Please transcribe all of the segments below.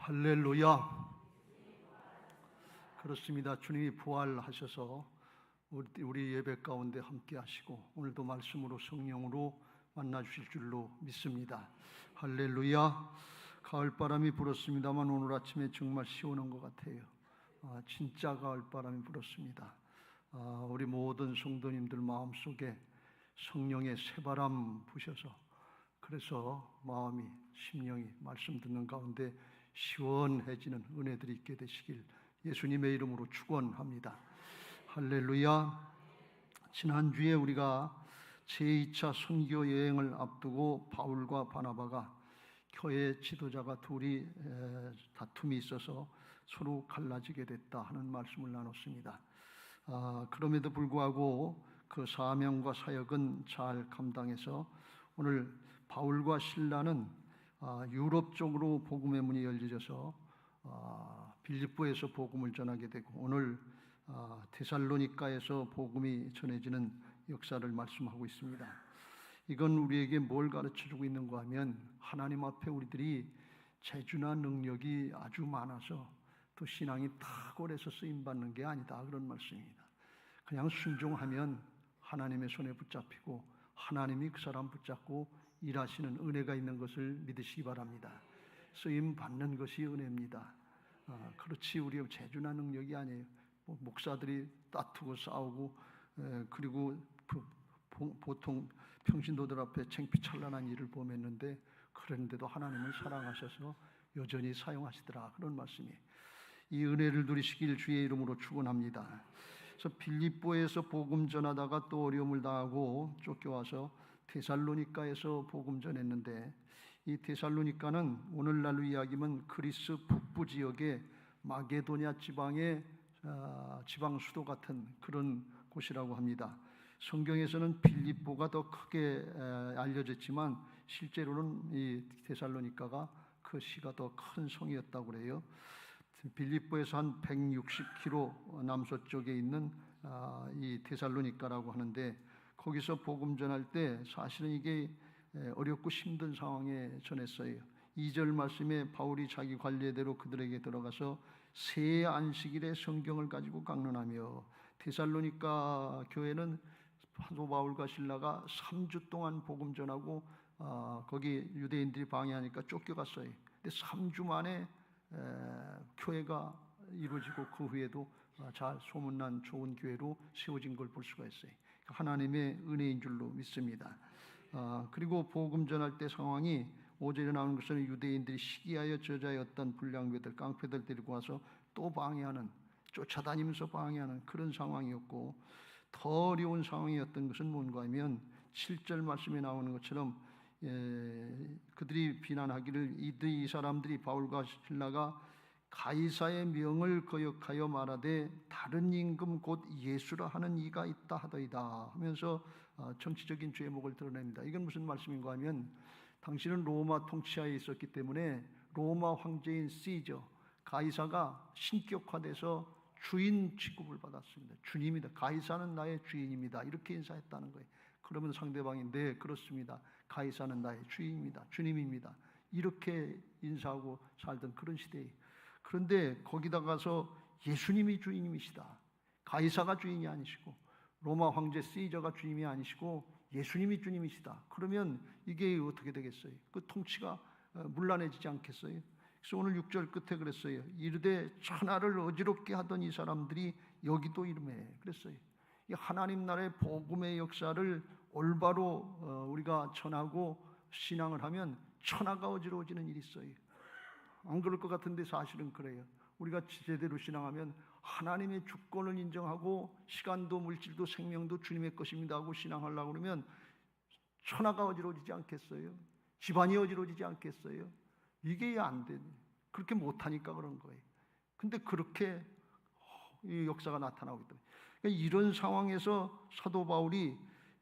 할렐루야. 그렇습니다. 주님이 부활하셔서 우리 예배 가운데 함께 하시고 오늘도 말씀으로 성령으로 만나 주실 줄로 믿습니다. 할렐루야. 가을바람이 불었습니다만 오늘 아침에 정말 시원한 것 같아요. 진짜 가을바람이 불었습니다. 우리 모든 성도님들 마음속에 성령의 새바람 부셔서 그래서 마음이 심령이 말씀 듣는 가운데 시원해지는 은혜들이 있게 되시길 예수님의 이름으로 축원합니다. 할렐루야. 지난주에 우리가 제2차 선교 여행을 앞두고 바울과 바나바가 교회 지도자가 둘이 다툼이 있어서 서로 갈라지게 됐다 하는 말씀을 나눴습니다. 그럼에도 불구하고 그 사명과 사역은 잘 감당해서 오늘 바울과 실라는 유럽 쪽으로 복음의 문이 열려져서 빌립보에서 복음을 전하게 되고 오늘 데살로니가에서 복음이 전해지는 역사를 말씀하고 있습니다. 이건 우리에게 뭘 가르쳐주고 있는가 하면 하나님 앞에 우리들이 재주나 능력이 아주 많아서 또 신앙이 탁월해서 쓰임받는 게 아니다, 그런 말씀입니다. 그냥 순종하면 하나님의 손에 붙잡히고 하나님이 그 사람 붙잡고 일하시는 은혜가 있는 것을 믿으시기 바랍니다. 쓰임 받는 것이 은혜입니다. 그렇지 우리 재주나 능력이 아니에요. 목사들이 다투고 싸우고 그리고 보통 평신도들 앞에 창피찬란한 일을 범했는데 그런데도 하나님을 사랑하셔서 여전히 사용하시더라, 그런 말씀이에요. 이 은혜를 누리시길 주의 이름으로 축원합니다. 그래서 빌립보에서 복음 전하다가 또 어려움을 당하고 쫓겨와서 데살로니가에서 복음 전했는데 이 데살로니가는 오늘날로 이야기하면 그리스 북부 지역의 마게도냐 지방의 지방 수도 같은 그런 곳이라고 합니다. 성경에서는 빌립보가 더 크게 알려졌지만 실제로는 이 데살로니가가 그 시가 더 큰 성이었다고 그래요. 빌립보에서 한 160km 남서쪽에 있는 이 데살로니가라고 하는데 거기서 복음 전할 때 사실은 이게 어렵고 힘든 상황에 전했어요. 2절 말씀에 바울이 자기 관례대로 그들에게 들어가서 새 안식일에 성경을 가지고 강론하며 데살로니가 교회는 사도 바울과 실라가 3주 동안 복음 전하고 거기 유대인들이 방해하니까 쫓겨갔어요. 근데 3주 만에 교회가 이루어지고 그 후에도 잘 소문난 좋은 교회로 세워진 걸 볼 수가 있어요. 하나님의 은혜인 줄로 믿습니다. 그리고 복음 전할 때 상황이 5절에 나오는 것은 유대인들이 시기하여 저자였던 불량배들 깡패들 데리고 와서 또 방해하는, 쫓아다니면서 방해하는 그런 상황이었고, 더 어려운 상황이었던 것은 뭔가 하면 7절 말씀에 나오는 것처럼 그들이 비난하기를 이 사람들이 바울과 실라가 가이사의 명을 거역하여 말하되 다른 임금 곧 예수라 하는 이가 있다 하더이다 하면서 정치적인 죄목을 드러냅니다. 이건 무슨 말씀인가 하면 당신은 로마 통치하에 있었기 때문에 로마 황제인 시저 가이사가 신격화돼서 주인 취급을 받았습니다. 주님이다, 가이사는 나의 주인입니다, 이렇게 인사했다는 거예요. 그러면 상대방이 네 그렇습니다, 가이사는 나의 주인입니다, 주님입니다, 이렇게 인사하고 살던 그런 시대예요. 그런데 거기다 가서 예수님이 주인이시다, 가이사가 주인이 아니시고 로마 황제 시저가 주님이 아니시고 예수님이 주님이시다, 그러면 이게 어떻게 되겠어요? 그 통치가 문란해지지 않겠어요? 그래서 오늘 6절 끝에 그랬어요. 이르되 천하를 어지럽게 하던 이 사람들이 여기도 이름해 그랬어요. 이 하나님 나라의 복음의 역사를 올바로 우리가 전하고 신앙을 하면 천하가 어지러워지는 일이 있어요. 안 그럴 것 같은데 사실은 그래요. 우리가 제대로 신앙하면 하나님의 주권을 인정하고 시간도 물질도 생명도 주님의 것입니다 하고 신앙하려고 그러면 천하가 어지러워지지 않겠어요? 집안이 어지러워지지 않겠어요? 이게 안 돼. 그렇게 못하니까 그런 거예요. 근데 그렇게 이 역사가 나타나고 있다. 그러니까 이런 상황에서 사도 바울이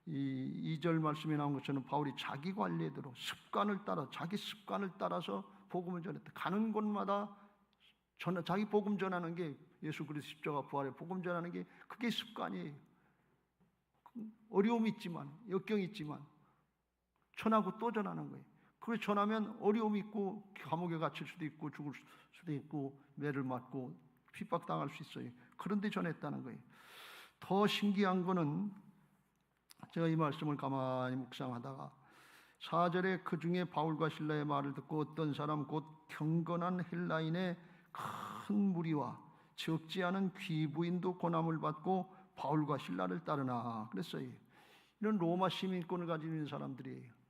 이 2절 말씀에 나온 것처럼 바울이 자기 관례대로 습관을 따라 자기 습관을 따라서 복음을 전했다. 가는 곳마다 자기 복음 전하는 게 예수 그리스도 십자가 부활의 복음 전하는 게 그게 습관이에요. 어려움이 있지만 역경이 있지만 전하고 또 전하는 거예요. 그걸 전하면 어려움이 있고 감옥에 갇힐 수도 있고 죽을 수도 있고 매를 맞고 핍박당할 수 있어요. 그런데 전했다는 거예요. 더 신기한 거는 제가 이 말씀을 가만히 묵상하다가 4절에 그 중에 바울과 실라의 말을 듣고 어떤 사람 곧 경건한 헬라인의 큰 무리와 적지 않은 귀부인도 고난을 받고 바울과 실라를 따르나 그랬어요. 이런 로마 시민권을 가지고 있는 사람들이에요.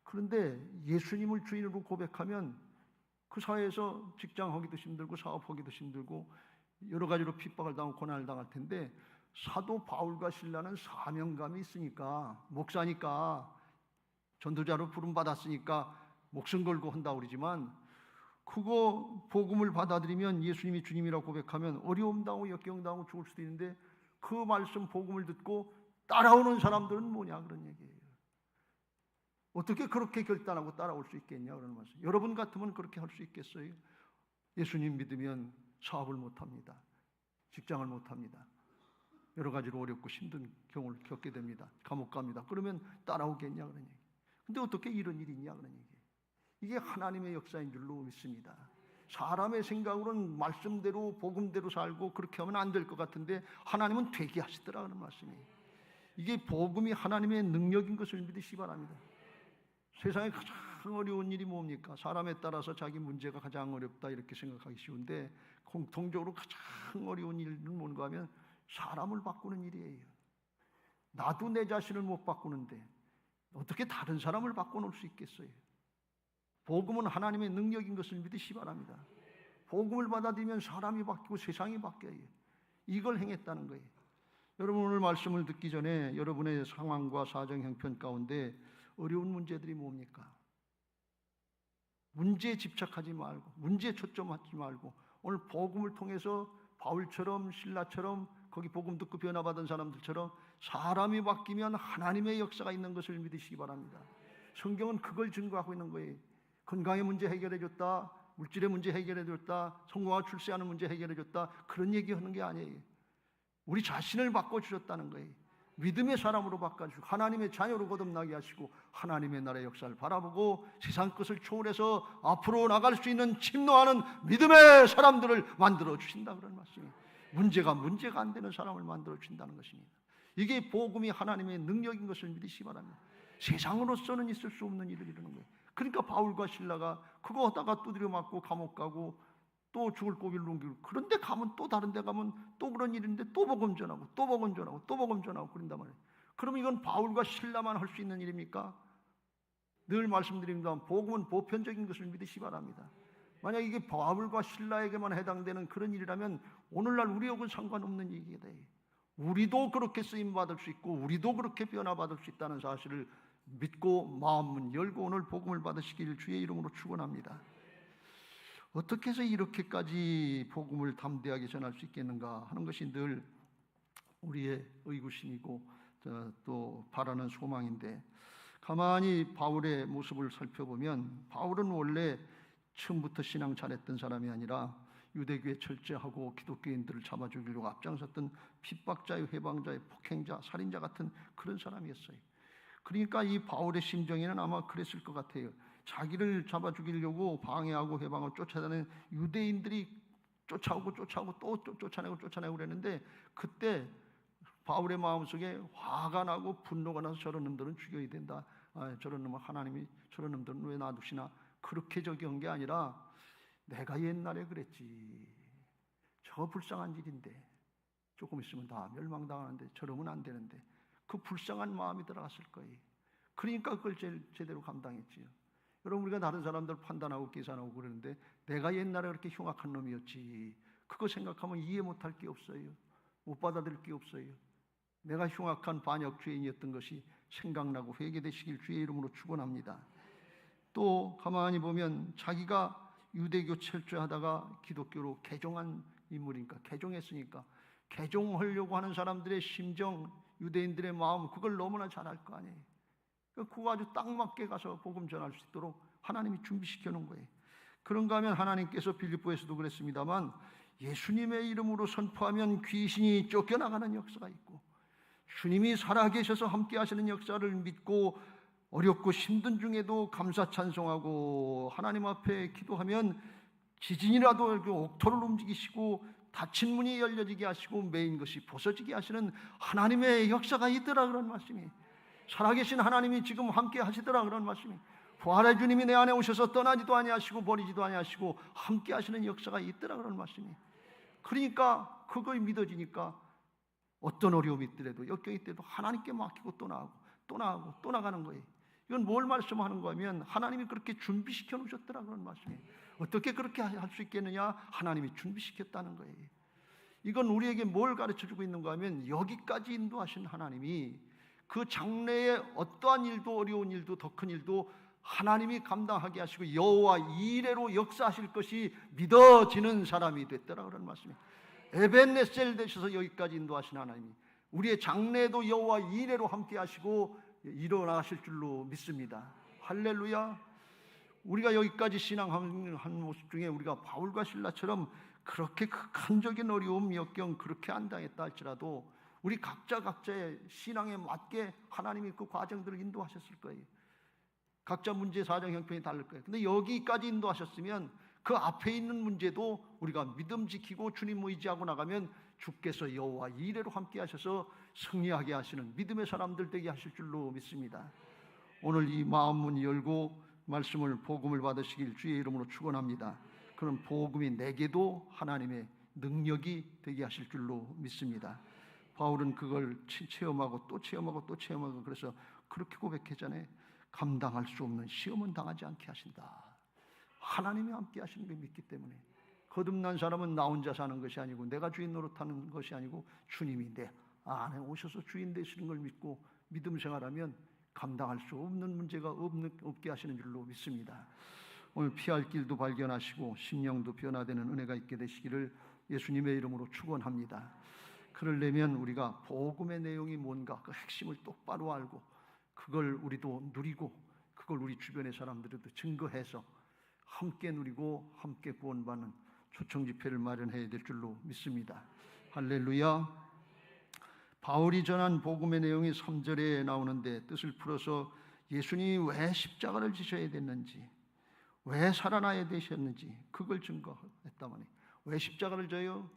그런데 예수님을 주인으로 고백하면 그 사회에서 직장하기도 힘들고 사업하기도 힘들고 여러 가지로 핍박을 당하고 고난을 당할 텐데 사도 바울과 실라는 사명감이 있으니까 목사니까 전도자로 부름받았으니까 목숨 걸고 한다고 그러지만 그거 복음을 받아들이면 예수님이 주님이라고 고백하면 어려움 당하고 역경 당하고 죽을 수도 있는데 그 말씀 복음을 듣고 따라오는 사람들은 뭐냐 그런 얘기예요. 어떻게 그렇게 결단하고 따라올 수 있겠냐 그런 말씀. 여러분 같으면 그렇게 할 수 있겠어요? 예수님 믿으면 사업을 못합니다. 직장을 못합니다. 여러 가지로 어렵고 힘든 경우를 겪게 됩니다. 감옥 갑니다. 그러면 따라오겠냐 그런 얘기. 근데 어떻게 이런 일이 있냐 그런 얘기. 이게 하나님의 역사인 줄로 믿습니다. 사람의 생각으로는 말씀대로 복음대로 살고 그렇게 하면 안 될 것 같은데 하나님은 되게 하시더라 그런 말씀이에요. 이게 복음이 하나님의 능력인 것을 믿으시기 바랍니다. 세상에 가장 어려운 일이 뭡니까? 사람에 따라서 자기 문제가 가장 어렵다 이렇게 생각하기 쉬운데 공통적으로 가장 어려운 일은 뭔가 하면 사람을 바꾸는 일이에요. 나도 내 자신을 못 바꾸는데 어떻게 다른 사람을 바꿔놓을 수 있겠어요? 복음은 하나님의 능력인 것을 믿으시기 바랍니다. 복음을 받아들이면 사람이 바뀌고 세상이 바뀌어요. 이걸 행했다는 거예요. 여러분 오늘 말씀을 듣기 전에 여러분의 상황과 사정 형편 가운데 어려운 문제들이 뭡니까? 문제에 집착하지 말고 문제에 초점하지 말고 오늘 복음을 통해서 바울처럼 신라처럼 거기 복음 듣고 변화받은 사람들처럼 사람이 바뀌면 하나님의 역사가 있는 것을 믿으시기 바랍니다. 성경은 그걸 증거하고 있는 거예요. 건강의 문제 해결해줬다, 물질의 문제 해결해줬다, 성공하고 출세하는 문제 해결해줬다 그런 얘기하는 게 아니에요. 우리 자신을 바꿔주셨다는 거예요. 믿음의 사람으로 바꿔주시고 하나님의 자녀로 거듭나게 하시고 하나님의 나라의 역사를 바라보고 세상 것을 초월해서 앞으로 나갈 수 있는 침노하는 믿음의 사람들을 만들어 주신다 그런 말씀이에요. 문제가 안 되는 사람을 만들어 주신다는 것입니다. 이게 복음이 하나님의 능력인 것을 믿으시기 바랍니다. 세상으로서는 있을 수 없는 일을 이루는 거예요. 그러니까 바울과 실라가 그거 하다가 두드려 맞고 감옥 가고 또 죽을 고비를 넘기고 그런데 가면 또 다른 데 가면 또 그런 일인데 또 복음 전하고 또 복음 전하고 또 복음 전하고 그런단 말이에요. 그럼 이건 바울과 실라만 할 수 있는 일입니까? 늘 말씀드립니다. 복음은 보편적인 것을 믿으시기 바랍니다. 만약 이게 바울과 실라에게만 해당되는 그런 일이라면 오늘날 우리하고는 상관없는 얘기가 돼요. 우리도 그렇게 쓰임받을 수 있고 우리도 그렇게 변화받을 수 있다는 사실을 믿고 마음문 열고 오늘 복음을 받으시길 주의 이름으로 축원합니다. 어떻게 해서 이렇게까지 복음을 담대하게 전할 수 있겠는가 하는 것이 늘 우리의 의구심이고 또 바라는 소망인데 가만히 바울의 모습을 살펴보면 바울은 원래 처음부터 신앙 잘했던 사람이 아니라 유대교에 철저하고 기독교인들을 잡아 죽이려고 앞장섰던 핍박자의 회방자의 폭행자 살인자 같은 그런 사람이었어요. 그러니까 이 바울의 심정에는 아마 그랬을 것 같아요. 자기를 잡아 죽이려고 방해하고 회방을 쫓아다니는 유대인들이 쫓아오고 또 쫓아내고 그랬는데 그때 바울의 마음속에 화가 나고 분노가 나서 저런 놈들은 죽여야 된다. 저런 놈은 하나님이 저런 놈들은 왜 놔두시나 그렇게 저기한 게 아니라 내가 옛날에 그랬지. 저 불쌍한 일인데 조금 있으면 다 멸망당하는데 저러면 안 되는데 그 불쌍한 마음이 들어갔을 거예요. 그러니까 그걸 제대로 감당했지요. 여러분 우리가 다른 사람들 판단하고 계산하고 그러는데 내가 옛날에 그렇게 흉악한 놈이었지. 그거 생각하면 이해 못할 게 없어요. 못 받아들일 게 없어요. 내가 흉악한 반역 죄인이었던 것이 생각나고 회개되시길 주의 이름으로 축원합니다. 또 가만히 보면 자기가 유대교 철저하다가 기독교로 개종한 인물이니까 개종했으니까 개종하려고 하는 사람들의 심정, 유대인들의 마음 그걸 너무나 잘 알 거 아니에요. 그거 아주 딱 맞게 가서 복음 전할 수 있도록 하나님이 준비시켜 놓은 거예요. 그런가 하면 하나님께서 빌립보에서도 그랬습니다만 예수님의 이름으로 선포하면 귀신이 쫓겨나가는 역사가 있고 주님이 살아계셔서 함께 하시는 역사를 믿고 어렵고 힘든 중에도 감사 찬송하고 하나님 앞에 기도하면 지진이라도 이렇게 옥토를 움직이시고 닫힌 문이 열려지게 하시고 매인 것이 벗어지게 하시는 하나님의 역사가 있더라, 그런 말씀이. 살아계신 하나님이 지금 함께 하시더라, 그런 말씀이. 부활의 주님이 내 안에 오셔서 떠나지도 아니하시고 버리지도 아니하시고 함께 하시는 역사가 있더라, 그런 말씀이. 그러니까 그걸 믿어지니까 어떤 어려움이 있더라도 역경이 있더라도 하나님께 맡기고 또 나가고 또 나가고 또 나가는 거예요. 이건 뭘 말씀하는 거냐면 하나님이 그렇게 준비시켜 놓으셨더라, 그런 말씀이에요. 어떻게 그렇게 할 수 있겠느냐? 하나님이 준비시켰다는 거예요. 이건 우리에게 뭘 가르쳐주고 있는가 하면 여기까지 인도하신 하나님이 그 장래에 어떠한 일도 어려운 일도 더 큰 일도 하나님이 감당하게 하시고 여호와 이레로 역사하실 것이 믿어지는 사람이 됐더라, 그런 말씀이에요. 에벤네셀 되셔서 여기까지 인도하신 하나님이 우리의 장래에도 여호와 이레로 함께 하시고 일어나실 줄로 믿습니다. 할렐루야. 우리가 여기까지 신앙한 모습 중에 우리가 바울과 실라처럼 그렇게 극한적인 어려움, 역경 그렇게 안 당했다 할지라도 우리 각자의 신앙에 맞게 하나님이 그 과정들을 인도하셨을 거예요. 각자 문제 사정 형편이 다를 거예요. 근데 여기까지 인도하셨으면 그 앞에 있는 문제도 우리가 믿음 지키고 주님 의지하고 나가면 주께서 여호와 이레로 함께 하셔서 승리하게 하시는 믿음의 사람들 되게 하실 줄로 믿습니다. 오늘 이 마음 문 열고 말씀을 복음을 받으시길 주의 이름으로 축원합니다. 그런 복음이 내게도 하나님의 능력이 되게 하실 줄로 믿습니다. 바울은 그걸 체험하고 또 체험하고 또 체험하고 그래서 그렇게 고백했잖아요. 감당할 수 없는 시험은 당하지 않게 하신다. 하나님이 함께 하시는 걸 믿기 때문에 거듭난 사람은 나 혼자 사는 것이 아니고 내가 주인 노릇하는 것이 아니고 주님이 내 안에 오셔서 주인 되시는 걸 믿고 믿음 생활하면 감당할 수 없는 문제가 없게 하시는 줄로 믿습니다. 오늘 피할 길도 발견하시고 심령도 변화되는 은혜가 있게 되시기를 예수님의 이름으로 축원합니다. 그러려면 우리가 복음의 내용이 뭔가 그 핵심을 똑바로 알고 그걸 우리도 누리고 그걸 우리 주변의 사람들에도 증거해서 함께 누리고 함께 구원받는 초청 집회를 마련해야 될 줄로 믿습니다. 할렐루야. 바울이 전한 복음의 내용이 3절에 나오는데 뜻을 풀어서 예수님이 왜 십자가를 지셔야 됐는지 왜 살아나야 되셨는지 그걸 증거했단 말이에요. 왜 십자가를 져요?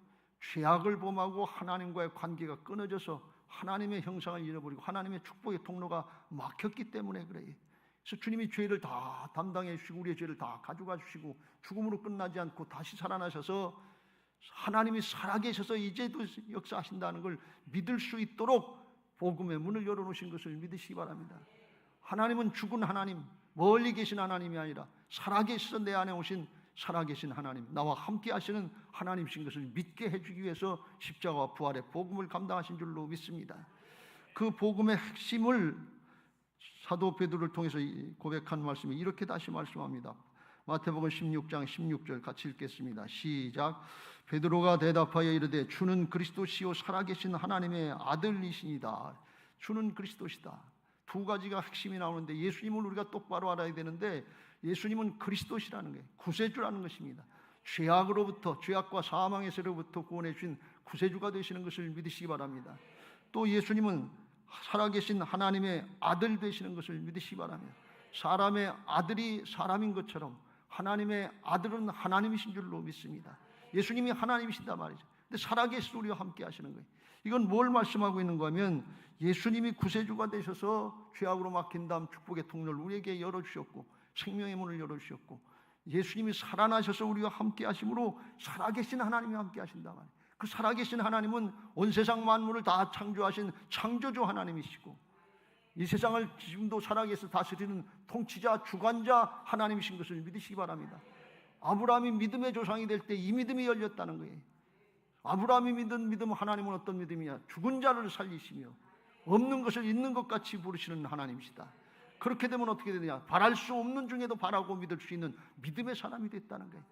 죄악을 범하고 하나님과의 관계가 끊어져서 하나님의 형상을 잃어버리고 하나님의 축복의 통로가 막혔기 때문에 그래요. 그래서 주님이 죄를 다 담당해 주시고 우리의 죄를 다 가져가 주시고 죽음으로 끝나지 않고 다시 살아나셔서 하나님이 살아계셔서 이제도 역사하신다는 걸 믿을 수 있도록 복음의 문을 열어놓으신 것을 믿으시기 바랍니다. 하나님은 죽은 하나님, 멀리 계신 하나님이 아니라 살아계셔서 내 안에 오신 살아계신 하나님, 나와 함께 하시는 하나님이신 것을 믿게 해주기 위해서 십자가와 부활의 복음을 감당하신 줄로 믿습니다. 그 복음의 핵심을 사도 베드로를 통해서 고백한 말씀이 이렇게 다시 말씀합니다. 마태복음 16장 16절 같이 읽겠습니다. 시작. 베드로가 대답하여 이르되 주는 그리스도시요 살아계신 하나님의 아들이시니다. 주는 그리스도시다. 두 가지가 핵심이 나오는데 예수님을 우리가 똑바로 알아야 되는데 예수님은 그리스도시라는 게 구세주라는 것입니다. 죄악으로부터 죄악과 사망에서로부터 구원해 주신 구세주가 되시는 것을 믿으시기 바랍니다. 또 예수님은 살아계신 하나님의 아들 되시는 것을 믿으시기 바랍니다. 사람의 아들이 사람인 것처럼 하나님의 아들은 하나님이신 줄로 믿습니다. 예수님이 하나님이시다 말이죠. 근데 살아계신 우리와 함께 하시는 거예요. 이건 뭘 말씀하고 있는가 하면 예수님이 구세주가 되셔서 죄악으로 막힌 다음 축복의 통로를 우리에게 열어주셨고 생명의 문을 열어주셨고 예수님이 살아나셔서 우리와 함께 하심으로 살아계신 하나님이 함께 하신다 말이에요. 그 살아계신 하나님은 온 세상 만물을 다 창조하신 창조주 하나님이시고 이 세상을 지금도 살아계셔 다스리는 통치자 주관자 하나님이신 것을 믿으시기 바랍니다. 아브라함이 믿음의 조상이 될 때 이 믿음이 열렸다는 거예요. 아브라함이 믿은 믿음 하나님은 어떤 믿음이냐? 죽은 자를 살리시며 없는 것을 있는 것 같이 부르시는 하나님이시다. 그렇게 되면 어떻게 되느냐? 바랄 수 없는 중에도 바라고 믿을 수 있는 믿음의 사람이 됐다는 거예요.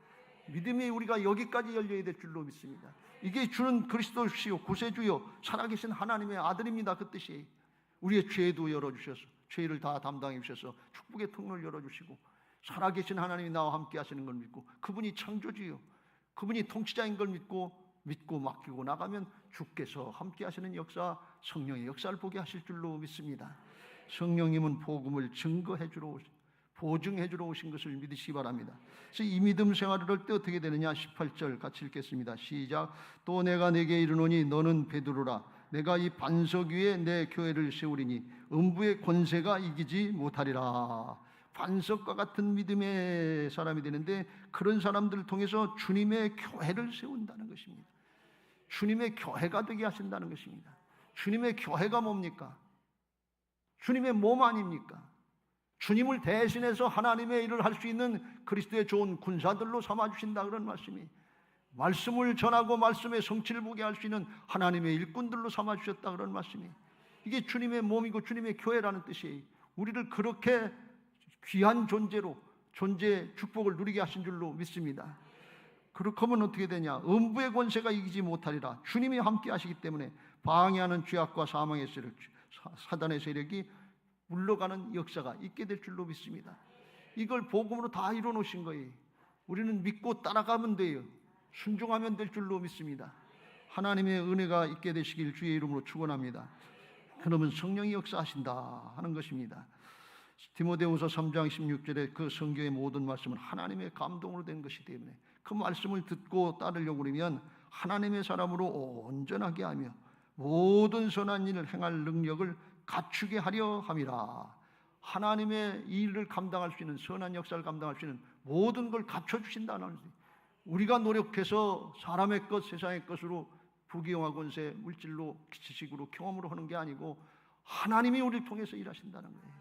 믿음이 우리가 여기까지 열려야 될 줄로 믿습니다. 이게 주는 그리스도시요 구세주요 살아계신 하나님의 아들입니다. 그 뜻이에요. 우리의 죄도 열어주셔서 죄를 다 담당해 주셔서 축복의 통로를 열어주시고 살아계신 하나님이 나와 함께 하시는 걸 믿고 그분이 창조주요 그분이 통치자인 걸 믿고 맡기고 나가면 주께서 함께 하시는 역사 성령의 역사를 보게 하실 줄로 믿습니다. 성령님은 복음을 증거해 주러 오신, 보증해 주러 오신 것을 믿으시기 바랍니다. 그래서 이 믿음 생활을 할 때 어떻게 되느냐? 18절 같이 읽겠습니다. 시작. 또 내가 네게 이르노니 너는 베드로라. 내가 이 반석 위에 내 교회를 세우리니 음부의 권세가 이기지 못하리라. 반석과 같은 믿음의 사람이 되는데, 그런 사람들을 통해서 주님의 교회를 세운다는 것입니다. 주님의 교회가 되게 하신다는 것입니다. 주님의 교회가 뭡니까? 주님의 몸 아닙니까? 주님을 대신해서 하나님의 일을 할 수 있는 그리스도의 좋은 군사들로 삼아주신다, 그런 말씀이, 말씀을 전하고 말씀의 성취를 보게 할 수 있는 하나님의 일꾼들로 삼아주셨다, 그런 말씀이, 이게 주님의 몸이고 주님의 교회라는 뜻이에요. 우리를 그렇게 귀한 존재로, 존재의 축복을 누리게 하신 줄로 믿습니다. 그렇게 하면 어떻게 되냐? 음부의 권세가 이기지 못하리라. 주님이 함께 하시기 때문에 방해하는 죄악과 사망의 세력, 사단의 세력이 물러가는 역사가 있게 될 줄로 믿습니다. 이걸 복음으로 다 이뤄 놓으신 거예요. 우리는 믿고 따라가면 돼요. 순종하면 될 줄로 믿습니다. 하나님의 은혜가 있게 되시길 주의 이름으로 축원합니다. 그러면 성령이 역사하신다 하는 것입니다. 디모데후서 3장 16절에 그 성경의 모든 말씀은 하나님의 감동으로 된 것이기 때문에 그 말씀을 듣고 따르려고 그러면 하나님의 사람으로 온전하게 하며 모든 선한 일을 행할 능력을 갖추게 하려 함이라. 하나님의 일을 감당할 수 있는, 선한 역사를 감당할 수 있는 모든 걸 갖춰주신다는 것입니다. 우리가 노력해서 사람의 것, 세상의 것으로 부귀영화 권세, 물질로, 지식으로, 경험으로 하는 게 아니고 하나님이 우리를 통해서 일하신다는 거예요.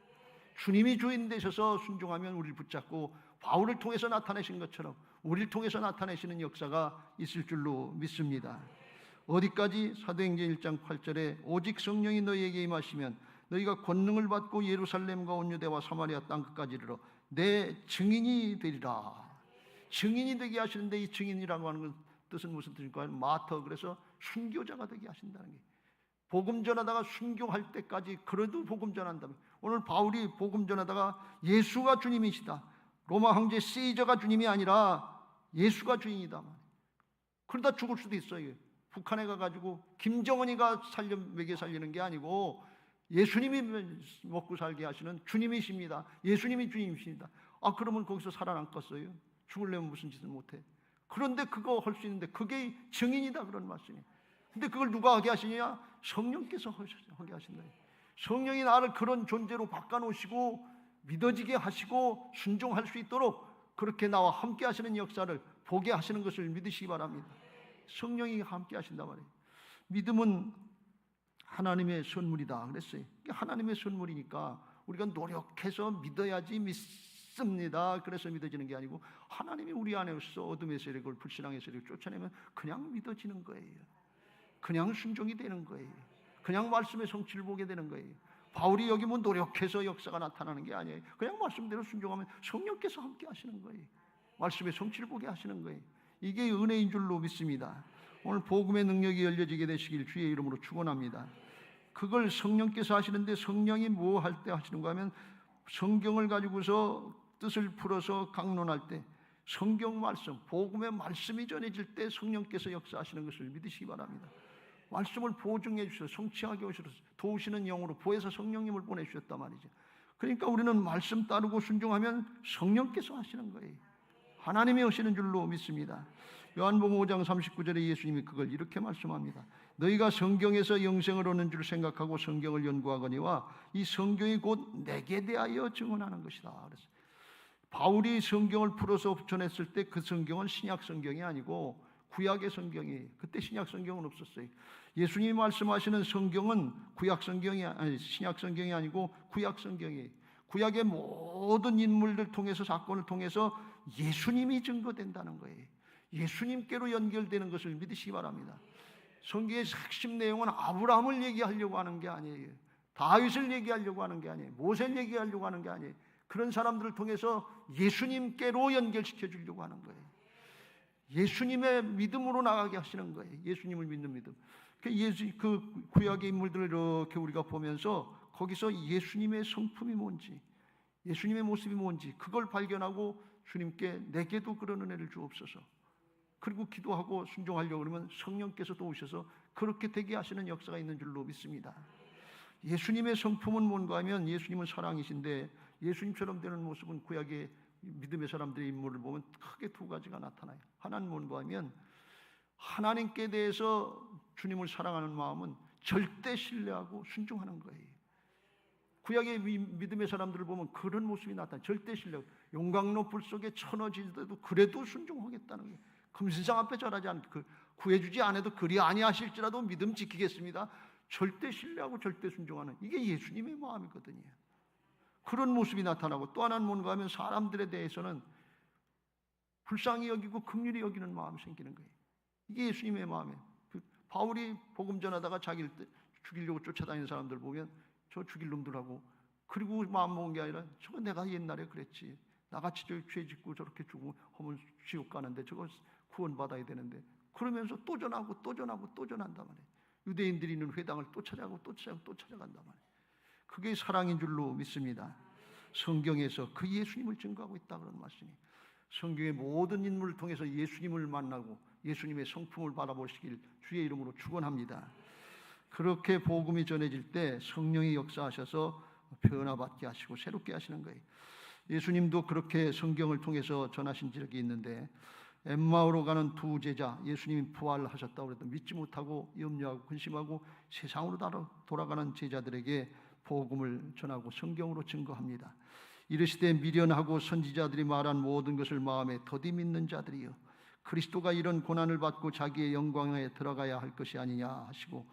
주님이 주인 되셔서 순종하면 우리를 붙잡고 바울을 통해서 나타내신 것처럼 우리를 통해서 나타내시는 역사가 있을 줄로 믿습니다. 어디까지? 사도행전 1장 8절에 오직 성령이 너희에게 임하시면 너희가 권능을 받고 예루살렘과 온 유대와 사마리아 땅끝까지 이르러 내 증인이 되리라. 증인이 되게 하시는데, 이 증인이라고 하는 뜻은 무슨 뜻일까요? 마터, 그래서 순교자가 되게 하신다는 게, 복음 전하다가 순교할 때까지 그래도 복음 전한다면, 오늘 바울이 복음 전하다가 예수가 주님이시다, 로마 황제 시저가 주님이 아니라 예수가 주인이다, 그러다 죽을 수도 있어요. 북한에 가가지고 김정은이가 먹여 살리는 게 아니고 예수님이 먹고 살게 하시는 주님이십니다. 예수님이 주님이십니다. 그러면 거기서 살아남겠어요? 죽으려면 무슨 짓을 못해? 그런데 그거 할 수 있는데 그게 증인이다, 그런 말씀이에요. 근데 그걸 누가 하게 하시냐? 성령께서 하게 하신다. 성령이 나를 그런 존재로 바꿔놓으시고 믿어지게 하시고 순종할 수 있도록 그렇게 나와 함께 하시는 역사를 보게 하시는 것을 믿으시기 바랍니다. 성령이 함께 하신단 말이에요. 믿음은 하나님의 선물이다 그랬어요. 하나님의 선물이니까 우리가 노력해서 믿어야지 믿습니다. 그래서 믿어지는 게 아니고 하나님이 우리 안에서 어둠의 세력을, 불신앙의 세력을 쫓아내면 그냥 믿어지는 거예요. 그냥 순종이 되는 거예요. 그냥 말씀의 성취를 보게 되는 거예요. 바울이 여기 뭐 노력해서 역사가 나타나는 게 아니에요. 그냥 말씀대로 순종하면 성령께서 함께 하시는 거예요. 말씀의 성취를 보게 하시는 거예요. 이게 은혜인 줄로 믿습니다. 오늘 복음의 능력이 열려지게 되시길 주의 이름으로 축원합니다. 그걸 성령께서 하시는데, 성령이 뭐 할 때 하시는가 하면 성경을 가지고서 뜻을 풀어서 강론할 때, 성경 말씀, 복음의 말씀이 전해질 때 성령께서 역사하시는 것을 믿으시기 바랍니다. 말씀을 보증해 주셔서 성취하게 오셔서 도우시는 영으로 보혜사 성령님을 보내주셨단 말이죠. 그러니까 우리는 말씀 따르고 순종하면 성령께서 하시는 거예요. 하나님이 오시는 줄로 믿습니다. 요한복음 5장 39절에 예수님이 그걸 이렇게 말씀합니다. 너희가 성경에서 영생을 얻는 줄 생각하고 성경을 연구하거니와 이 성경이 곧 내게 대하여 증언하는 것이다. 그래서 바울이 성경을 풀어서 전했을 때 그 성경은 신약 성경이 아니고 구약의 성경이에요. 그때 신약 성경은 없었어요. 예수님이 말씀하시는 성경은 구약 성경이 아니 신약 성경이 아니고 구약 성경이에요. 구약의 모든 인물들 통해서, 사건을 통해서 예수님이 증거된다는 거예요. 예수님께로 연결되는 것을 믿으시기 바랍니다. 성경의 핵심 내용은 아브라함을 얘기하려고 하는 게 아니에요. 다윗을 얘기하려고 하는 게 아니에요. 모세를 얘기하려고 하는 게 아니에요. 그런 사람들을 통해서 예수님께로 연결시켜 주려고 하는 거예요. 예수님의 믿음으로 나가게 하시는 거예요. 예수님을 믿는 믿음. 그 구약의 인물들을 이렇게 우리가 보면서 거기서 예수님의 성품이 뭔지, 예수님의 모습이 뭔지 그걸 발견하고 주님께 내게도 그런 은혜를 주옵소서. 그리고 기도하고 순종하려고 그러면 성령께서 도우셔서 그렇게 되게 하시는 역사가 있는 줄로 믿습니다. 예수님의 성품은 뭔가 하면 예수님은 사랑이신데 예수님처럼 되는 모습은 구약의 믿음의 사람들의 인물을 보면 크게 두 가지가 나타나요. 하나는 뭔가 하면 하나님께 대해서 주님을 사랑하는 마음은 절대 신뢰하고 순종하는 거예요. 구약의 믿음의 사람들을 보면 그런 모습이 나타나요. 절대 신뢰. 용광로 불 속에 쳐넣어지더라도 그래도 순종하겠다는 거예요. 금신상 앞에 절하지 않고 구해주지 않아도 그리 아니하실지라도 믿음 지키겠습니다. 절대 신뢰하고 절대 순종하는, 이게 예수님의 마음이거든요. 그런 모습이 나타나고, 또 하나는 뭔가 하면 사람들에 대해서는 불쌍히 여기고 긍휼히 여기는 마음이 생기는 거예요. 이게 예수님의 마음이에요. 바울이 복음 전하다가 자기를 죽이려고 쫓아다니는 사람들 보면 저 죽일 놈들하고, 그리고 마음 먹은 게 아니라 저거 내가 옛날에 그랬지, 나같이 죄 짓고 저렇게 죽으면 지옥 가는데 저거 구원받아야 되는데, 그러면서 또 전하고 또 전하고 또 전한단 말이에요. 유대인들이 있는 회당을 또 찾아가고 또 찾아가고 또 찾아간단 말이에요. 그게 사랑인 줄로 믿습니다. 성경에서 그 예수님을 증거하고 있다 그런 말씀이, 성경의 모든 인물을 통해서 예수님을 만나고 예수님의 성품을 바라보시길 주의 이름으로 축원합니다. 그렇게 복음이 전해질 때 성령이 역사하셔서 변화받게 하시고 새롭게 하시는 거예요. 예수님도 그렇게 성경을 통해서 전하신 적이 있는데, 엠마오로 가는 두 제자, 예수님이 부활하셨다고 해도 믿지 못하고 염려하고 근심하고 세상으로 돌아가는 제자들에게 복음을 전하고 성경으로 증거합니다. 이르시되 미련하고 선지자들이 말한 모든 것을 마음에 더디 믿는 자들이여, 그리스도가 이런 고난을 받고 자기의 영광에 들어가야 할 것이 아니냐 하시고,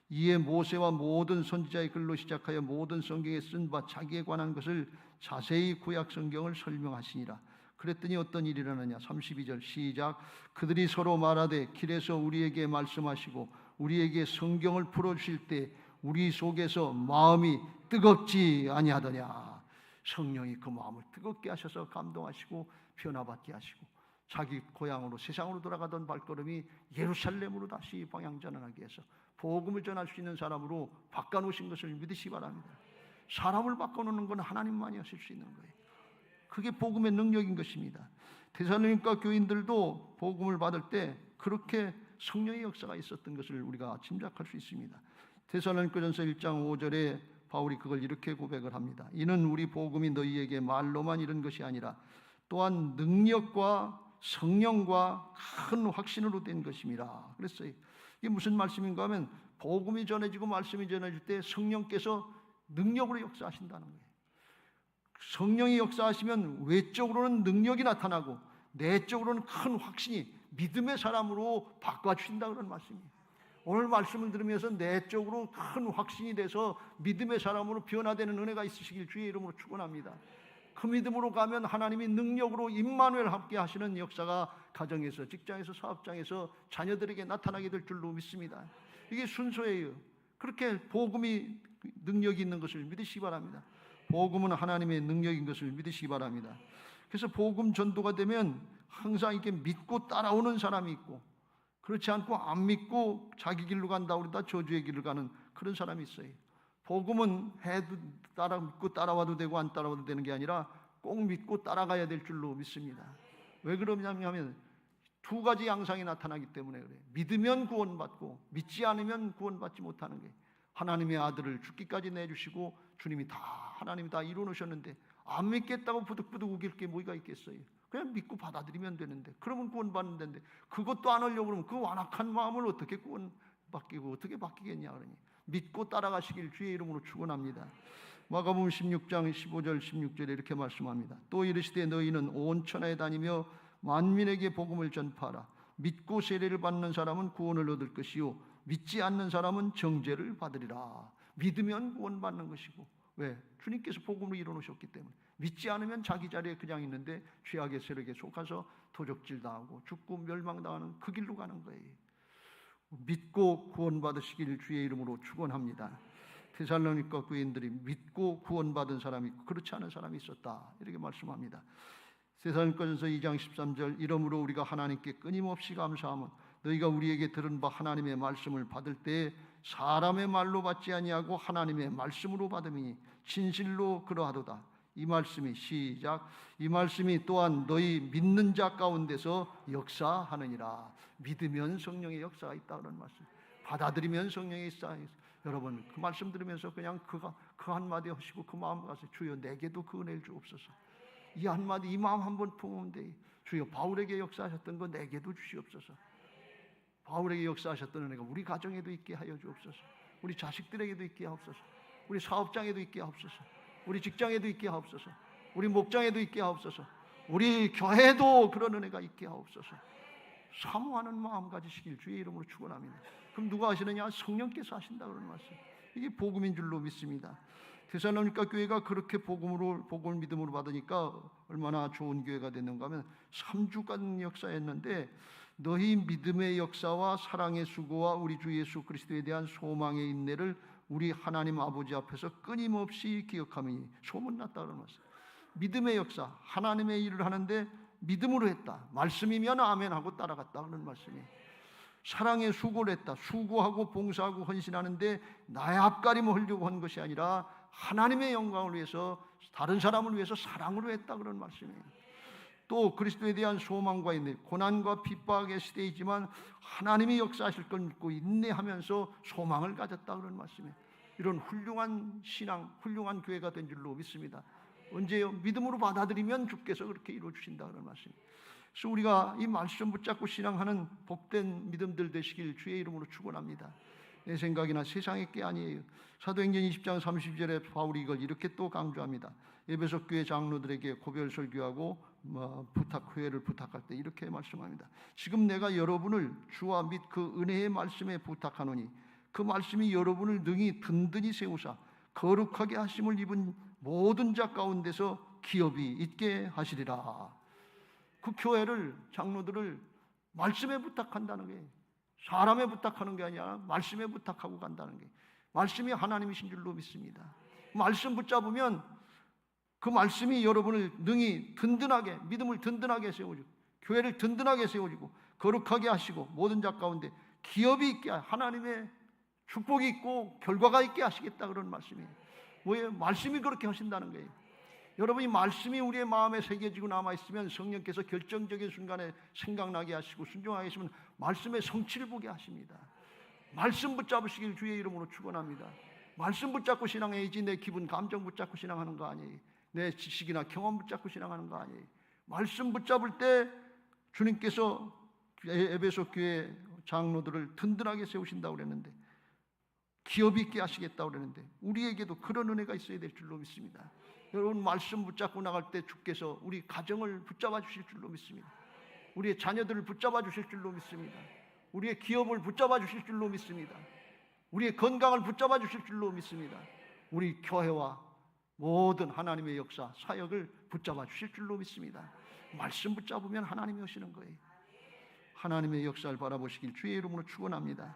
이에 모세와 모든 선지자의 글로 시작하여 모든 성경에 쓴 바 자기에 관한 것을 자세히 구약 성경을 설명하시니라. 그랬더니 어떤 일이 일어나냐. 32절 시작. 그들이 서로 말하되 길에서 우리에게 말씀하시고 우리에게 성경을 풀어주실 때 우리 속에서 마음이 뜨겁지 아니하더냐. 성령이 그 마음을 뜨겁게 하셔서 감동하시고 변화받게 하시고, 자기 고향으로 세상으로 돌아가던 발걸음이 예루살렘으로 다시 방향전환하게 해서 복음을 전할 수 있는 사람으로 바꿔놓으신 것을 믿으시기 바랍니다. 사람을 바꿔놓는 건 하나님만이 하실 수 있는 거예요. 그게 복음의 능력인 것입니다. 데살로니가 교인들도 복음을 받을 때 그렇게 성령의 역사가 있었던 것을 우리가 짐작할 수 있습니다. 데살로니가전서 1장 5절에 바울이 그걸 이렇게 고백을 합니다. 이는 우리 복음이 너희에게 말로만 이른 것이 아니라 또한 능력과 성령과 큰 확신으로 된 것임이라 그랬어요. 이게 무슨 말씀인가 하면, 복음이 전해지고 말씀이 전해질 때 성령께서 능력으로 역사하신다는 거예요. 성령이 역사하시면 외적으로는 능력이 나타나고 내적으로는 큰 확신이, 믿음의 사람으로 바꿔주신다 그런 말씀이에요. 오늘 말씀을 들으면서 내적으로 큰 확신이 돼서 믿음의 사람으로 변화되는 은혜가 있으시길 주의 이름으로 축원합니다. 그 믿음으로 가면 하나님이 능력으로 임마누엘 함께 하시는 역사가 가정에서, 직장에서, 사업장에서 자녀들에게 나타나게 될 줄로 믿습니다. 이게 순서예요. 그렇게 복음이 능력이 있는 것을 믿으시기 바랍니다. 복음은 하나님의 능력인 것을 믿으시기 바랍니다. 그래서 복음 전도가 되면 항상 이렇게 믿고 따라오는 사람이 있고, 그렇지 않고 안 믿고 자기 길로 간다 그러다 저주의 길을 가는 그런 사람이 있어요. 복음은 해도 믿고 따라와도 되고 안 따라와도 되는 게 아니라 꼭 믿고 따라가야 될 줄로 믿습니다. 왜 그러냐면 두 가지 양상이 나타나기 때문에 그래요. 믿으면 구원받고 믿지 않으면 구원받지 못하는 게, 하나님의 아들을 죽기까지 내주시고 주님이 하나님이 다 이루어놓으셨는데 안 믿겠다고 부득부득 우길 게 뭐가 있겠어요. 그냥 믿고 받아들이면 되는데, 그러면 구원받는 데인데 그것도 안 하려고 그러면 그 완악한 마음을 어떻게 구원받기고 어떻게 바뀌겠냐 그러니, 믿고 따라가시길 주의 이름으로 축원합니다. 마가복음 16장 15절 16절에 이렇게 말씀합니다. 또 이르시되 너희는 온 천하에 다니며 만민에게 복음을 전파하라. 믿고 세례를 받는 사람은 구원을 얻을 것이요 믿지 않는 사람은 정죄를 받으리라. 믿으면 구원받는 것이고, 왜? 주님께서 복음을 이루어놓으셨기 때문에. 믿지 않으면 자기 자리에 그냥 있는데 죄악의 세력에 속아서 도적질 당하고 죽고 멸망당하는 그 길로 가는 거예요. 믿고 구원받으시길 주의 이름으로 축원합니다. 데살로니가 교인들이 믿고 구원받은 사람이 있고 그렇지 않은 사람이 있었다 이렇게 말씀합니다. 데살로니가전서 2장 13절 이러므로 우리가 하나님께 끊임없이 감사하면 너희가 우리에게 들은 바 하나님의 말씀을 받을 때 사람의 말로 받지 아니하고 하나님의 말씀으로 받음이니 진실로 그러하도다. 이 말씀이 시작. 이 말씀이 또한 너희 믿는 자 가운데서 역사하느니라. 믿으면 성령의 역사가 있다 그런 말씀. 받아들이면 성령의 역사. 여러분 그 말씀 들으면서 그냥 그 한마디 하시고 그 마음 가서 주여 내게도 그 은혜를 주옵소서. 이 한마디 이 마음 한번 품으면 돼. 주여 바울에게 역사하셨던 거 내게도 주시옵소서. 바울에게 역사하셨던 은혜가 우리 가정에도 있게 하여 주옵소서. 우리 자식들에게도 있게 하옵소서. 우리 사업장에도 있게 하옵소서. 우리 직장에도 있게 하옵소서. 우리 목장에도 있게 하옵소서. 우리 교회에도 그런 은혜가 있게 하옵소서. 사모하는 마음 가지시길 주의 이름으로 축원합니다. 그럼 누가 하시느냐? 성령께서 하신다 그러는 말씀. 이게 복음인 줄로 믿습니다. 데살로니가 교회가 그렇게 복음을 믿음으로 받으니까 얼마나 좋은 교회가 됐는가 하면 3주간 역사했는데 너희 믿음의 역사와 사랑의 수고와 우리 주 예수 그리스도에 대한 소망의 인내를 우리 하나님 아버지 앞에서 끊임없이 기억하며 소문났다 그러는 말씀. 믿음의 역사, 하나님의 일을 하는데 믿음으로 했다. 말씀이면 아멘하고 따라갔다 그런 말씀이에요. 사랑의 수고를 했다. 수고하고 봉사하고 헌신하는데 나의 앞가림을 하려고 한 것이 아니라 하나님의 영광을 위해서 다른 사람을 위해서 사랑으로 했다 그런 말씀이에요. 또 그리스도에 대한 소망과 인내, 고난과 핍박의 시대이지만 하나님이 역사하실 걸 믿고 인내하면서 소망을 가졌다 그런 말씀이에요. 이런 훌륭한 신앙, 훌륭한 교회가 된 줄로 믿습니다. 언제요? 믿음으로 받아들이면 주께서 그렇게 이루어 주신다 그런 말씀이에요. 그래서 우리가 이 말씀 붙잡고 신앙하는 복된 믿음들 되시길 주의 이름으로 축원합니다. 내 생각이나 세상의 게 아니에요. 사도행전 20장 30절에 바울이 이걸 이렇게 또 강조합니다. 에베소 교회 장로들에게 고별 설교하고 회를 부탁할 때 이렇게 말씀합니다. 지금 내가 여러분을 주와 및 그 은혜의 말씀에 부탁하노니 그 말씀이 여러분을 능히 든든히 세우사 거룩하게 하심을 입은 모든 자 가운데서 기업이 있게 하시리라. 그 교회를 장로들을 말씀에 부탁한다는 게 사람에 부탁하는 게 아니라 말씀에 부탁하고 간다는 게 말씀이 하나님이신 줄로 믿습니다. 말씀 붙잡으면 그 말씀이 여러분을 능히 든든하게 믿음을 든든하게 세워주고 교회를 든든하게 세워주고 거룩하게 하시고 모든 자 가운데 기업이 있게 하나님의 축복이 있고 결과가 있게 하시겠다 그런 말씀이에요. 뭐예요? 말씀이 그렇게 하신다는 거예요. 여러분이 말씀이 우리의 마음에 새겨지고 남아있으면 성령께서 결정적인 순간에 생각나게 하시고 순종하게 하시면 말씀의 성취를 보게 하십니다. 말씀 붙잡으시길 주의 이름으로 축원합니다. 말씀 붙잡고 신앙해야지 내 기분 감정 붙잡고 신앙하는 거 아니에요. 내 지식이나 경험 붙잡고 신앙하는 거 아니에요. 말씀 붙잡을 때 주님께서 에베소 교회 장로들을 든든하게 세우신다고 그랬는데 기업이 있게 하시겠다고 그랬는데 우리에게도 그런 은혜가 있어야 될 줄로 믿습니다. 여러분 말씀 붙잡고 나갈 때 주께서 우리 가정을 붙잡아 주실 줄로 믿습니다. 우리의 자녀들을 붙잡아 주실 줄로 믿습니다. 우리의 기업을 붙잡아 주실 줄로 믿습니다. 우리의 건강을 붙잡아 주실 줄로 믿습니다. 우리 교회와 모든 하나님의 역사, 사역을 붙잡아 주실 줄로 믿습니다. 말씀 붙잡으면 하나님이 오시는 거예요. 하나님의 역사를 바라보시길 주의 이름으로 축원합니다.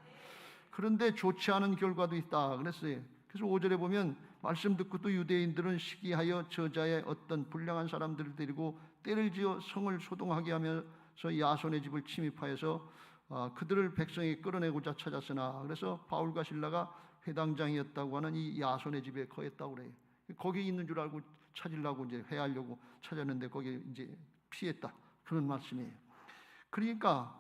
그런데 좋지 않은 결과도 있다 그랬어요. 그래서 5절에 보면 말씀 듣고 또 유대인들은 시기하여 저자의 어떤 불량한 사람들을 데리고 때를 지어 성을 소동하게 하면서 야손의 집을 침입하여서 그들을 백성에게 끌어내고자 찾았으나 그래서 바울과 실라가 회당장이었다고 하는 이 야손의 집에 거했다고 그래요. 거기 있는 줄 알고 찾으려고 이제 회하려고 찾았는데 거기 이제 피했다 그런 말씀이에요. 그러니까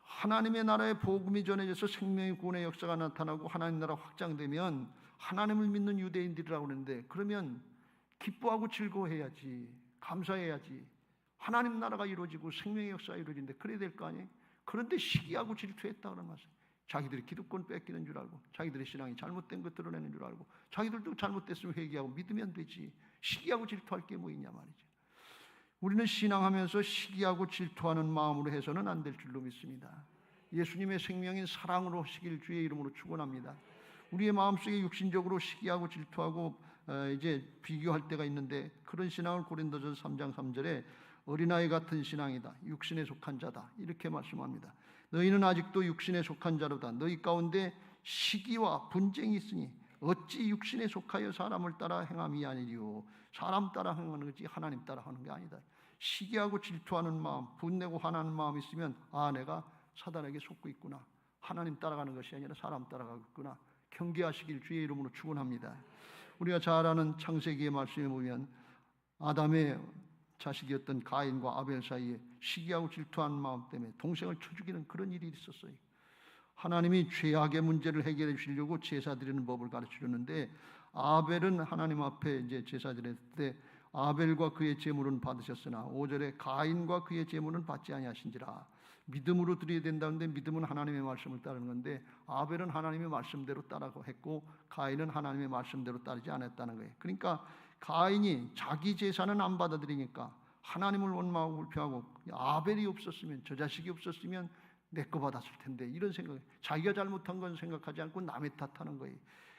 하나님의 나라의 복음이 전해져서 생명의 구원의 역사가 나타나고 하나님 나라 확장되면 하나님을 믿는 유대인들이라고 그러는데 그러면 기뻐하고 즐거워해야지 감사해야지 하나님 나라가 이루어지고 생명의 역사가 이루어지는데 그래야 될 거 아니에요. 그런데 시기하고 질투했다 그런 말씀. 자기들이 기득권 뺏기는 줄 알고 자기들의 신앙이 잘못된 것 드러내는 줄 알고 자기들도 잘못됐으면 회개하고 믿으면 되지 시기하고 질투할 게 뭐 있냐 말이죠. 우리는 신앙하면서 시기하고 질투하는 마음으로 해서는 안 될 줄로 믿습니다. 예수님의 생명인 사랑으로 하시길 주의 이름으로 축원합니다. 우리의 마음속에 육신적으로 시기하고 질투하고 이제 비교할 때가 있는데 그런 신앙을 고린도전서 3장 3절에 어린아이 같은 신앙이다. 육신에 속한 자다. 이렇게 말씀합니다. 너희는 아직도 육신에 속한 자로다. 너희 가운데 시기와 분쟁이 있으니 어찌 육신에 속하여 사람을 따라 행함이 아니리요. 사람 따라 행하는 거지 하나님 따라 하는 게 아니다. 시기하고 질투하는 마음, 분내고 화나는 마음이 있으면 내가 사단에게 속고 있구나. 하나님 따라가는 것이 아니라 사람 따라가고 있구나. 경계하시길 주의 이름으로 축원합니다. 우리가 잘 아는 창세기의 말씀에 보면 아담의 자식이었던 가인과 아벨 사이에 시기하고 질투하는 마음 때문에 동생을 쳐 죽이는 그런 일이 있었어요. 하나님이 죄악의 문제를 해결해 주시려고 제사 드리는 법을 가르쳐 줬는데, 아벨은 하나님 앞에 이제 제사 드릴 때 아벨과 그의 제물은 받으셨으나 5절에 가인과 그의 제물은 받지 아니하신지라. 믿음으로 드려야 된다는데, 믿음은 하나님의 말씀을 따르는 건데, 아벨은 하나님의 말씀대로 따라고 했고 가인은 하나님의 말씀대로 따르지 않았다는 거예요. 그러니까 가인이 자기 제사는 안 받아들이니까 하나님을 원망하고 불평하고, 아벨이 없었으면, 저 자식이 없었으면 내 거 받았을 텐데, 이런 생각, 자기가 잘못한 건 생각하지 않고 남의 탓하는 거예요.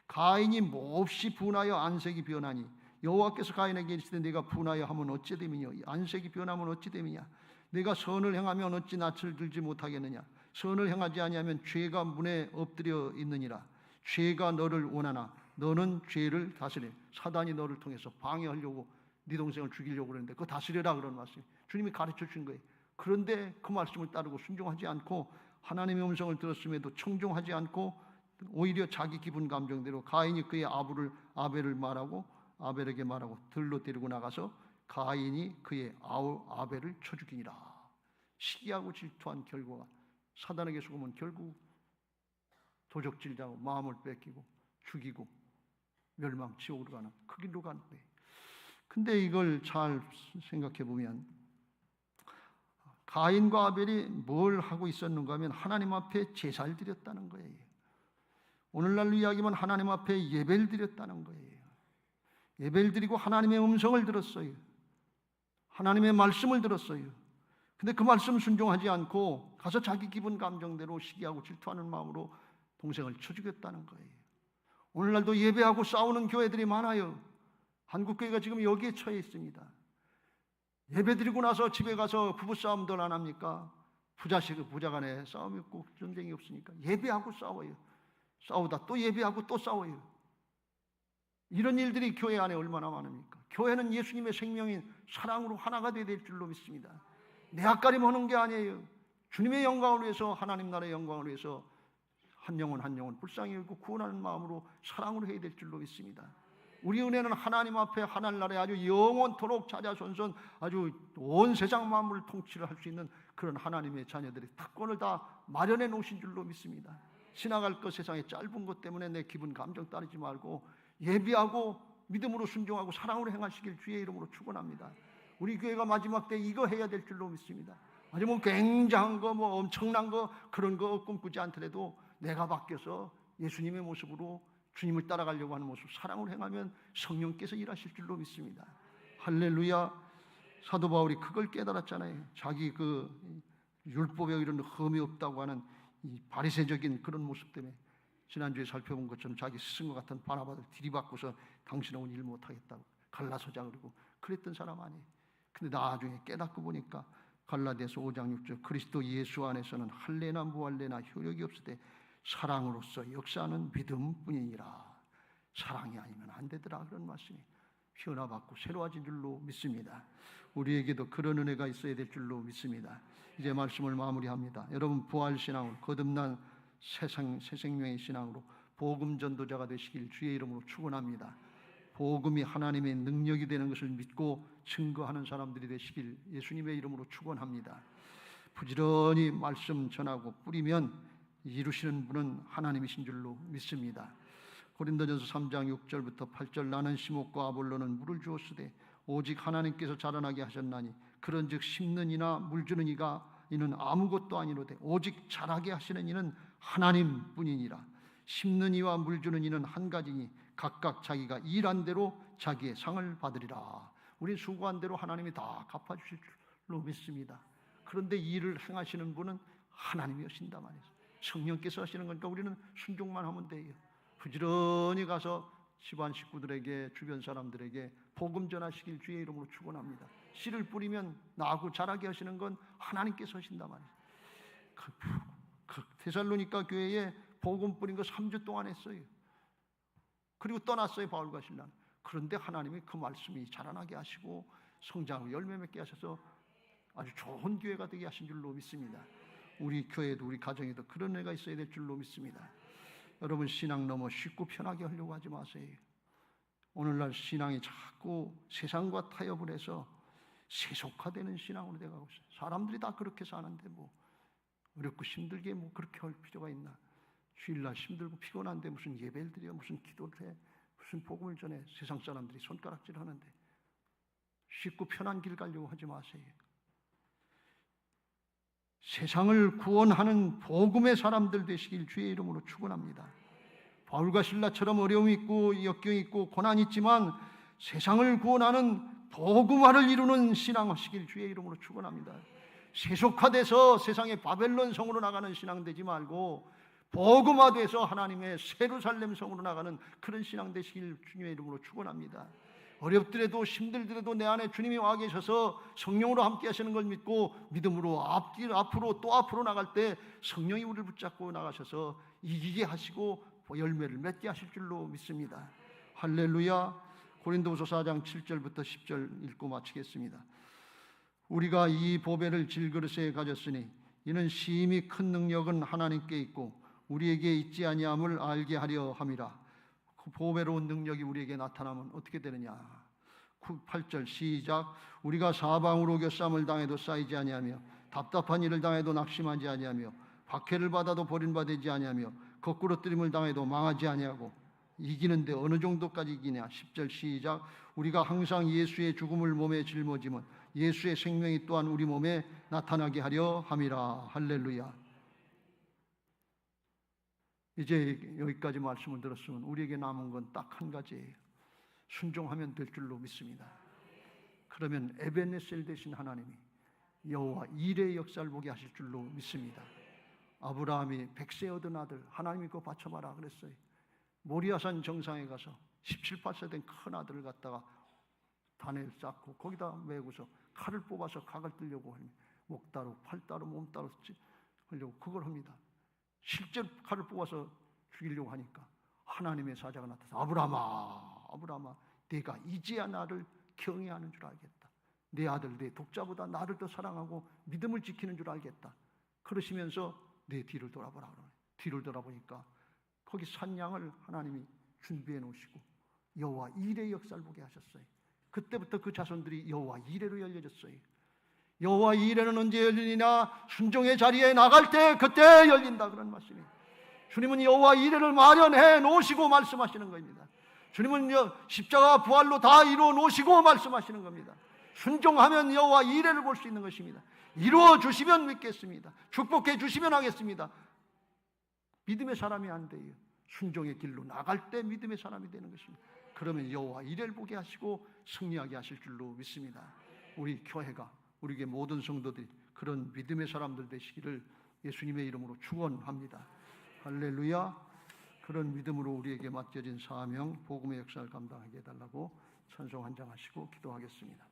가인이 몹시 분하여 안색이 변하니 여호와께서 가인에게 이르시되 내가 분하여 하면 어찌 됨이냐, 안색이 변하면 어찌 됨이냐, 내가 선을 행하면 어찌 낯을 들지 못하겠느냐, 선을 행하지 아니하면 죄가 문에 엎드려 있느니라. 죄가 너를 원하나 너는 죄를 다스려. 사단이 너를 통해서 방해하려고 네 동생을 죽이려고 그러는데 그거 다스려라, 그런 말씀 주님이 가르쳐 주신 거예요. 그런데 그 말씀을 따르고 순종하지 않고 하나님의 음성을 들었음에도 청종하지 않고 오히려 자기 기분 감정대로 가인이 그의 아벨을 말하고 아벨에게 말하고 들로 데리고 나가서 가인이 그의 아벨을 쳐 죽이니라. 시기하고 질투한 결과가, 사단에게 속으면 결국 도적질자고 마음을 뺏기고 죽이고 멸망 지옥으로 가는 그 길로 가는 거예요. 근데 이걸 잘 생각해 보면 가인과 아벨이 뭘 하고 있었는가 하면 하나님 앞에 제사를 드렸다는 거예요. 오늘날로 이야기하면 하나님 앞에 예배를 드렸다는 거예요. 예배를 드리고 하나님의 음성을 들었어요. 하나님의 말씀을 들었어요. 근데 그 말씀 순종하지 않고 가서 자기 기분 감정대로 시기하고 질투하는 마음으로 동생을 쳐 죽였다는 거예요. 오늘날도 예배하고 싸우는 교회들이 많아요. 한국교회가 지금 여기에 처해 있습니다. 예배 드리고 나서 집에 가서 부부싸움들 안 합니까? 부자 간에 싸움이 없고 전쟁이 없으니까 예배하고 싸워요. 싸우다 또 예배하고 또 싸워요. 이런 일들이 교회 안에 얼마나 많습니까? 교회는 예수님의 생명인 사랑으로 하나가 되어야 될 줄로 믿습니다. 내 앞가림 하는 게 아니에요. 주님의 영광을 위해서, 하나님 나라의 영광을 위해서 한 영혼 한 영혼 불쌍히 여기고 구원하는 마음으로 사랑으로 해야 될 줄로 믿습니다. 우리 은혜는 하나님 앞에 하늘나라에 아주 영원토록 자자손손 아주 온 세상 만물을 통치를 할 수 있는 그런 하나님의 자녀들의 특권을 다 마련해 놓으신 줄로 믿습니다. 지나갈 것, 세상에 짧은 것 때문에 내 기분 감정 따르지 말고 예비하고 믿음으로 순종하고 사랑으로 행하시길 주의 이름으로 축원합니다. 우리 교회가 마지막 때 이거 해야 될 줄로 믿습니다. 아주 뭐 굉장한 거, 뭐 엄청난 거, 그런 거 꿈꾸지 않더라도 내가 바뀌어서 예수님의 모습으로 주님을 따라가려고 하는 모습, 사랑으로 행하면 성령께서 일하실 줄로 믿습니다. 할렐루야. 사도 바울이 그걸 깨달았잖아요. 자기 그 율법에 이런 흠이 없다고 하는 이 바리새적인 그런 모습 때문에 지난주에 살펴본 것처럼 자기 스승과 같은 바나바를 들이받고서 당신하고는 일 못하겠다고 갈라서자 그러고 그랬던 사람 아니에요. 근데 나중에 깨닫고 보니까 갈라디아서 5장 6절 그리스도 예수 안에서는 할례나 무할례나 효력이 없으되 사랑으로서 역사하는 믿음뿐이니라. 사랑이 아니면 안 되더라, 그런 말씀이 변화받고 새로워진 줄로 믿습니다. 우리에게도 그런 은혜가 있어야 될 줄로 믿습니다. 이제 말씀을 마무리합니다. 여러분 부활신앙으로 거듭난 새 생명의 신앙으로 복음 전도자가 되시길 주의 이름으로 축원합니다. 복음이 하나님의 능력이 되는 것을 믿고 증거하는 사람들이 되시길 예수님의 이름으로 축원합니다. 부지런히 말씀 전하고 뿌리면 이루시는 분은 하나님이신 줄로 믿습니다. 고린도전서 3장 6절부터 8절 나는 시몬과 아볼로는 물을 주었으되 오직 하나님께서 자라나게 하셨나니 그런즉 심는 이나 물 주는 이가 이는 아무것도 아니로되 오직 자라게 하시는 이는 하나님뿐이니라. 심는 이와 물 주는 이는 한 가지니 각각 자기가 일한 대로 자기의 상을 받으리라. 우리 수고한 대로 하나님이 다 갚아주실 줄로 믿습니다. 그런데 일을 행하시는 분은 하나님이신다 말이죠. 성령께서 하시는 거니까 우리는 순종만 하면 돼요. 부지런히 가서 집안 식구들에게 주변 사람들에게 복음 전하시길 주의 이름으로 축원합니다. 씨를 뿌리면 나고 자라게 하시는 건 하나님께서 하신다 말이에요. 그 데살로니가 교회에 복음 뿌린 거 3주 동안 했어요. 그리고 떠났어요, 바울과 실라는. 그런데 하나님이 그 말씀이 자라나게 하시고 성장하고 열매 맺게 하셔서 아주 좋은 교회가 되게 하신 줄로 믿습니다. 우리 교회도 우리 가정에도 그런 애가 있어야 될 줄로 믿습니다. 여러분 신앙 너무 쉽고 편하게 하려고 하지 마세요. 오늘날 신앙이 자꾸 세상과 타협을 해서 세속화되는 신앙으로 돼가고 있어요. 사람들이 다 그렇게 사는데 뭐 어렵고 힘들게 뭐 그렇게 할 필요가 있나? 주일날 힘들고 피곤한데 무슨 예배를 드려, 무슨 기도를 해, 무슨 복음을 전해. 세상 사람들이 손가락질 하는데 쉽고 편한 길 가려고 하지 마세요. 세상을 구원하는 복음의 사람들 되시길 주의 이름으로 축원합니다. 바울과 실라처럼 어려움이 있고 역경이 있고 고난이 있지만 세상을 구원하는 복음화를 이루는 신앙하시길 주의 이름으로 축원합니다. 세속화돼서 세상의 바벨론 성으로 나가는 신앙 되지 말고 복음화돼서 하나님의 예루살렘 성으로 나가는 그런 신앙 되시길 주님의 이름으로 축원합니다. 어렵더라도 힘들더라도 내 안에 주님이 와 계셔서 성령으로 함께 하시는 걸 믿고 믿음으로 앞으로 또 앞으로 나갈 때 성령이 우리를 붙잡고 나가셔서 이기게 하시고 열매를 맺게 하실 줄로 믿습니다. 할렐루야. 고린도후서 4장 7절부터 10절 읽고 마치겠습니다. 우리가 이 보배를 질그릇에 가졌으니 이는 심히 큰 능력은 하나님께 있고 우리에게 있지 아니함을 알게 하려 함이라. 그 보배로운 능력이 우리에게 나타나면 어떻게 되느냐. 8절 시작. 우리가 사방으로 교쌈을 당해도 쌓이지 아니하며 답답한 일을 당해도 낙심하지 아니하며 박해를 받아도 버림받지 아니하며 거꾸로 뜨림을 당해도 망하지 아니하고 이기는데 어느 정도까지 이기냐. 10절 시작. 우리가 항상 예수의 죽음을 몸에 짊어지면 예수의 생명이 또한 우리 몸에 나타나게 하려 함이라. 할렐루야. 이제 여기까지 말씀을 들었으면 우리에게 남은 건 딱 한 가지예요. 순종하면 될 줄로 믿습니다. 그러면 에베네셀 되신 하나님이 여호와 일의 역사를 보게 하실 줄로 믿습니다. 아브라함이 100세 얻은 아들 하나님이 그거 바쳐봐라 그랬어요. 모리아산 정상에 가서 17, 18세 된 큰 아들을 갖다가 단을 쌓고 거기다 메고서 칼을 뽑아서 각을 뜨려고 합니다. 목 따로 팔 따로 몸 따로 하려고 그걸 합니다. 실제로 칼을 뽑아서 죽이려고 하니까 하나님의 사자가 나타나서 아브라함아 네가 이제야 나를 경외하는 줄 알겠다. 내 아들 내 독자보다 나를 더 사랑하고 믿음을 지키는 줄 알겠다. 그러시면서 내 뒤를 돌아보라 그러네. 뒤를 돌아보니까 거기 산양을 하나님이 준비해 놓으시고 여호와 이레의 역사를 보게 하셨어요. 그때부터 그 자손들이 여호와 이레로 열려졌어요. 여호와 이레는 언제 열리냐? 순종의 자리에 나갈 때 그때 열린다 그런 말씀이에요. 주님은 여호와 이레를 마련해 놓으시고 말씀하시는 겁니다. 주님은 십자가 부활로 다 이루어 놓으시고 말씀하시는 겁니다. 순종하면 여호와 이레를 볼 수 있는 것입니다. 이루어 주시면 믿겠습니다. 축복해 주시면 하겠습니다. 믿음의 사람이 안 돼요. 순종의 길로 나갈 때 믿음의 사람이 되는 것입니다. 그러면 여호와 이레를 보게 하시고 승리하게 하실 줄로 믿습니다. 우리 교회가 우리에게 모든 성도들이 그런 믿음의 사람들 되시기를 예수님의 이름으로 축원합니다. 할렐루야. 그런 믿음으로 우리에게 맡겨진 사명 복음의 역사를 감당하게 해달라고 찬송 한 장 하시고 기도하겠습니다.